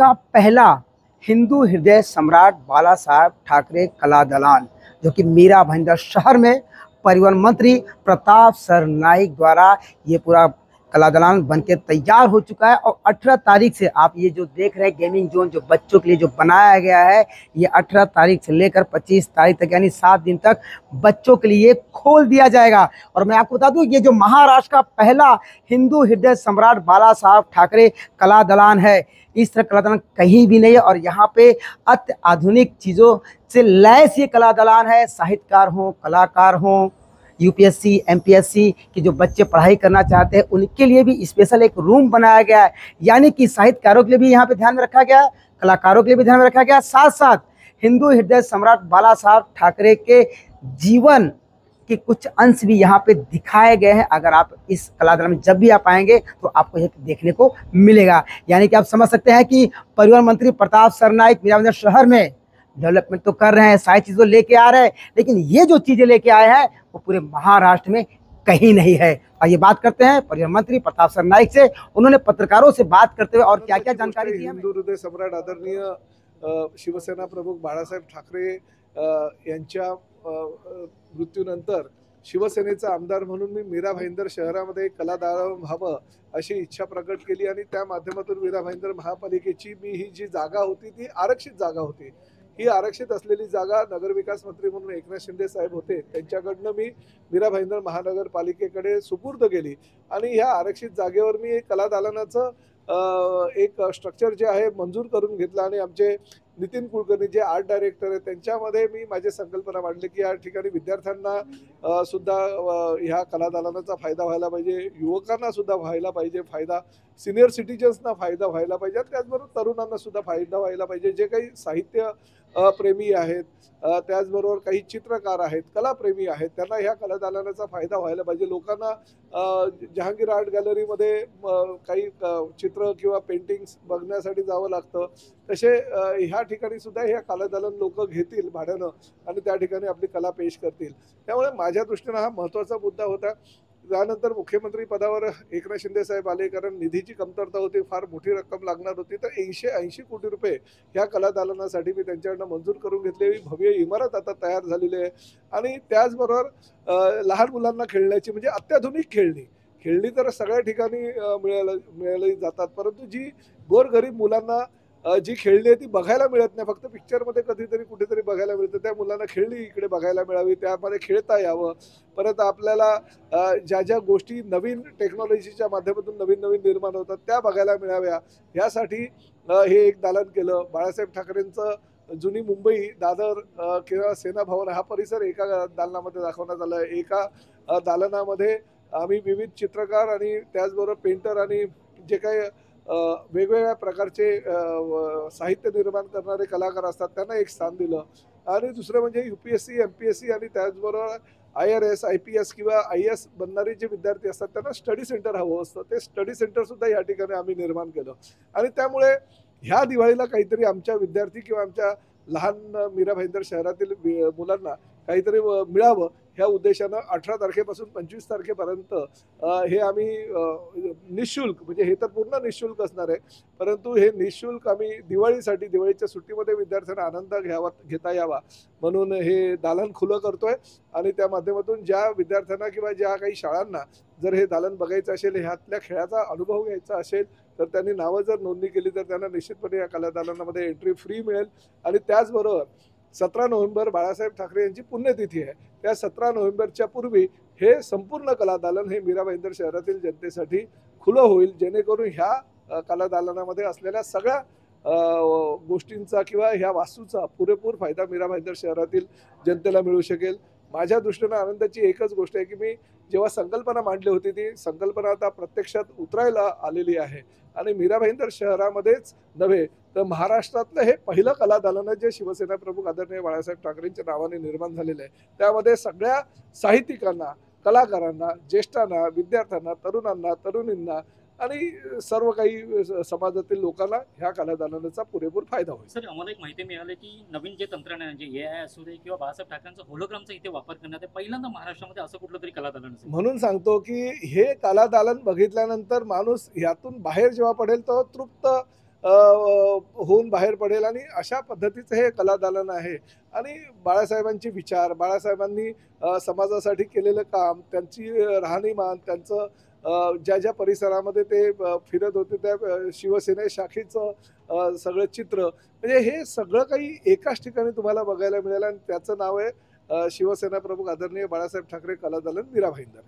का पहला हिंदू हृदय सम्राट बाला साहब ठाकरे कला दलान, जो कि मीरा भाईंदर शहर में परिवहन मंत्री प्रताप सरनाईक द्वारा ये पूरा कला दलान बनके तैयार हो चुका है। और 18 तारीख से आप ये जो देख रहे हैं गेमिंग जोन जो बच्चों के लिए जो बनाया गया है, ये 18 तारीख से लेकर 25 तारीख तक यानी 7 दिन तक बच्चों के लिए खोल दिया जाएगा। और मैं आपको बता दूं, ये जो महाराष्ट्र का पहला हिंदू हृदय सम्राट बाला साहब ठाकरे कला दलान है, इस तरह कला दलान कहीं भी नहीं है। और यहाँ पे अत्याधुनिक चीज़ों से लैस ये कला दलान है। साहित्यकार हों, कलाकार हों, यूपीएससी एमपीएससी के जो बच्चे पढ़ाई करना चाहते हैं, उनके लिए भी स्पेशल एक रूम बनाया गया है। यानी कि साहित्यकारों के लिए भी यहाँ पे ध्यान में रखा गया है, कलाकारों के लिए भी ध्यान में रखा गया है। साथ साथ हिंदू हृदय सम्राट बाला साहब ठाकरे के जीवन के कुछ अंश भी यहाँ पे दिखाए गए हैं। अगर आप इस कला दलान में जब भी आप आएंगे तो आपको यह देखने को मिलेगा। यानी कि आप समझ सकते हैं कि परिवहन मंत्री प्रताप सरनाईक मीरा भाईंदर शहर में डेवलपमेंट तो कर रहे हैं, सारी चीज़ों लेके आ रहे हैं, लेकिन ये जो चीज़ें लेके आए हैं वो पूरे महाराष्ट्र में कहीं नहीं है। और ये बात करते हैं परिवहन मंत्री प्रताप सरनाईक से। उन्होंने पत्रकारों से बात करते हुए और क्या क्या जानकारी दी। हिंदू हृदय सम्राट आदरणीय शिवसेना प्रमुख बाळासाहेब ठाकरे यांच्या मृत्यूनंतर शिवसेनेचा आमदार म्हणून मी मीरा भाईंदर शहरामध्ये कला दालन व्हावं अशी इच्छा प्रकट केली आणि त्या माध्यमातून मीरा भाईंदर महापालिकेची मी ही जी जागा होती ती आरक्षित जागा होती। ही आरक्षित असलेली जागा नगरविकास मंत्री म्हणून एकनाथ शिंदे साहेब होते, त्यांच्याकडनं मी मीरा भाईंदर महानगरपालिकेकडे सुपूर्द केली आणि ह्या आरक्षित जागेवर मी कला दालनाचं एक स्ट्रक्चर जे आहे मंजूर करून घेतलं आणि आमचे नितीन कुलकर्णी जे आर्ट डायरेक्टर आहेत त्यांच्यामध्ये मी माझी संकल्पना मांडली की या ठिकाणी विद्यार्थ्यांना सुद्धा ह्या कला दालनाचा फायदा व्हायला पाहिजे, युवकांना सुद्धा व्हायला पाहिजे फायदा, सिनियर सिटीजन्सना फायदा व्हायला पाहिजे, त्याचबरोबर तरुणांना सुद्धा फायदा व्हायला पाहिजे। जे काही साहित्य प्रेमी आहेत, त्याचबरोबर काही चित्रकार आहेत, कलाप्रेमी आहेत, त्यांना ह्या कला दालनाचा फायदा व्हायला पाहिजे। लोकांना जहांगीर आर्ट गॅलरीमध्ये काही चित्र किंवा पेंटिंग्स बघण्यासाठी जावं लागतं, तसे ह्या ठिकाणी सुद्धा ह्या कला दालन लोक घेतील भाड्यानं आणि त्या ठिकाणी आपली कला पेश करतील। त्यामुळे माझ्या दृष्टीने हा महत्त्वाचा मुद्दा होता। त्यानंतर मुख्यमंत्री पदावर एकनाथ शिंदे साहेब आले, कारण निधीची कमतरता होती, फार मोठी रक्कम लागणार होती, तर 80 कोटी रुपये ह्या कला दालनासाठी मी त्यांच्याकडनं मंजूर करून घेतलेली भव्य इमारत आता तयार झालेली आहे। आणि त्याचबरोबर लहान मुलांना खेळण्याची म्हणजे अत्याधुनिक खेळणी तर सगळ्या ठिकाणी मिळाली जातात, परंतु जी गोरगरीब मुलांना जी खेळणी आहे ती बघायला मिळत नाही, फक्त पिक्चरमध्ये कधीतरी कुठेतरी बघायला मिळतं, त्या मुलांना खेळणी इकडे बघायला मिळावी, त्यामध्ये खेळता यावं। परत आपल्याला ज्या गोष्टी नवीन टेक्नॉलॉजीच्या माध्यमातून नवीन निर्माण होतात त्या बघायला मिळाव्या, यासाठी हे एक दालन केलं। बाळासाहेब ठाकरेंचं जुनी मुंबई, दादर किंवा सेना भवन हा परिसर एका दालनामध्ये दाखवण्यात आला आहे। एका दालनामध्ये आम्ही विविध चित्रकार आणि त्याचबरोबर पेंटर आणि जे काही वेगवेगळ्या प्रकारचे साहित्य निर्माण करणारे कलाकार असतात त्यांना एक स्थान दिलं। आणि दुसरं म्हणजे यूपीएससी एमपीएससी आणि त्याचबरोबर IRS IPS किंवा IAS बनणारे जे विद्यार्थी असतात त्यांना स्टडी सेंटर हवं असतं, ते स्टडी सेंटर सुद्धा या ठिकाणी आम्ही निर्माण केलं। आणि त्यामुळे ह्या दिवाळीला काहीतरी आमच्या विद्यार्थी किंवा आमच्या लहान मीरा भाईंदर शहरातील मुलांना काहीतरी मिळावं ह्या उद्देशानं 18 तारखेपासून 25 तारखेपर्यंत हे आम्ही निःशुल्क, म्हणजे हे तर पूर्ण निःशुल्क असणार आहे, परंतु हे निःशुल्क आम्ही दिवाळीसाठी, दिवाळीच्या सुट्टीमध्ये विद्यार्थ्यांना आनंद घेता यावा म्हणून हे दालन खुलं करतोय। आणि त्या माध्यमातून ज्या विद्यार्थ्यांना किंवा ज्या काही शाळांना जर हे दालन बघायचं असेल, ह्यातल्या खेळाचा अनुभव घ्यायचा असेल, तर त्यांनी नावं जर नोंदणी केली तर त्यांना निश्चितपणे या कला दालनामध्ये एंट्री फ्री मिळेल। आणि त्याचबरोबर 17 नोव्हेंबर बाळासाहेब ठाकरे यांची पुण्यतिथी आहे, त्या 17 नोव्हेंबरच्या पूर्वी हे संपूर्ण कला दालन हे मीरा भाईंदर शहरातील जनतेसाठी खुलं होईल, जेणेकरून ह्या कला दालनामध्ये असलेल्या सगळ्या गोष्टींचा किंवा ह्या वास्तूचा पुरेपूर फायदा मीरा भाईंदर शहरातील जनतेला मिळू शकेल। माझ्या दृष्टीने आनंदाची एकच गोष्ट आहे की मी जेव्हा संकल्पना मांडली होती ती संकल्पना आता प्रत्यक्षात उतरायला आलेली आहे। आणि मीरा भाईंदर शहरामध्येच नव्हे तर महाराष्ट्रातलं हे पहिलं कला दालन जे शिवसेना प्रमुख आदरणीय बाळासाहेब ठाकरेंच्या नावाने निर्माण झालेलं आहे, त्यामध्ये सगळ्या साहित्यिकांना, कलाकारांना, ज्येष्ठांना, विद्यार्थ्यांना, तरुणांना, तरुणींना आणि सर्व काही समाजातील लोकांना ह्या कला दालनाचा पुरेपूर फायदा होईल। सर, आम्हाला एक माहिती मिळाली की नवीन जे तंत्रज्ञान जे AI असू दे किंवा बाळासाहेब ठाकरेंचा होलोग्रामचा इथे वापर करण्यात आहे, पहिल्यांदा महाराष्ट्रामध्ये असं कुठलं तरी कला दालन असेल। म्हणून सांगतो की हे कला दालन बघितल्यानंतर माणूस ह्यातून बाहेर जेव्हा पडेल तो तृप्त होऊन बाहेर पडेल आणि अशा पद्धतीचं हे कलादालन आहे. आणि बाळासाहेबांचे विचार, बाळासाहेबांनी समाजासाठी केलेलं काम, त्यांची राहणीमान, त्यांचं ज्या ज्या परिसरामध्ये ते फिरत होते त्या शिवसेने शाखेचं सगळं चित्र, म्हणजे हे सगळं काही एकाच ठिकाणी तुम्हाला बघायला मिळेल आणि त्याचं नाव आहे शिवसेना प्रमुख आदरणीय बाळासाहेब ठाकरे कलादालन मीरा भाईंदर.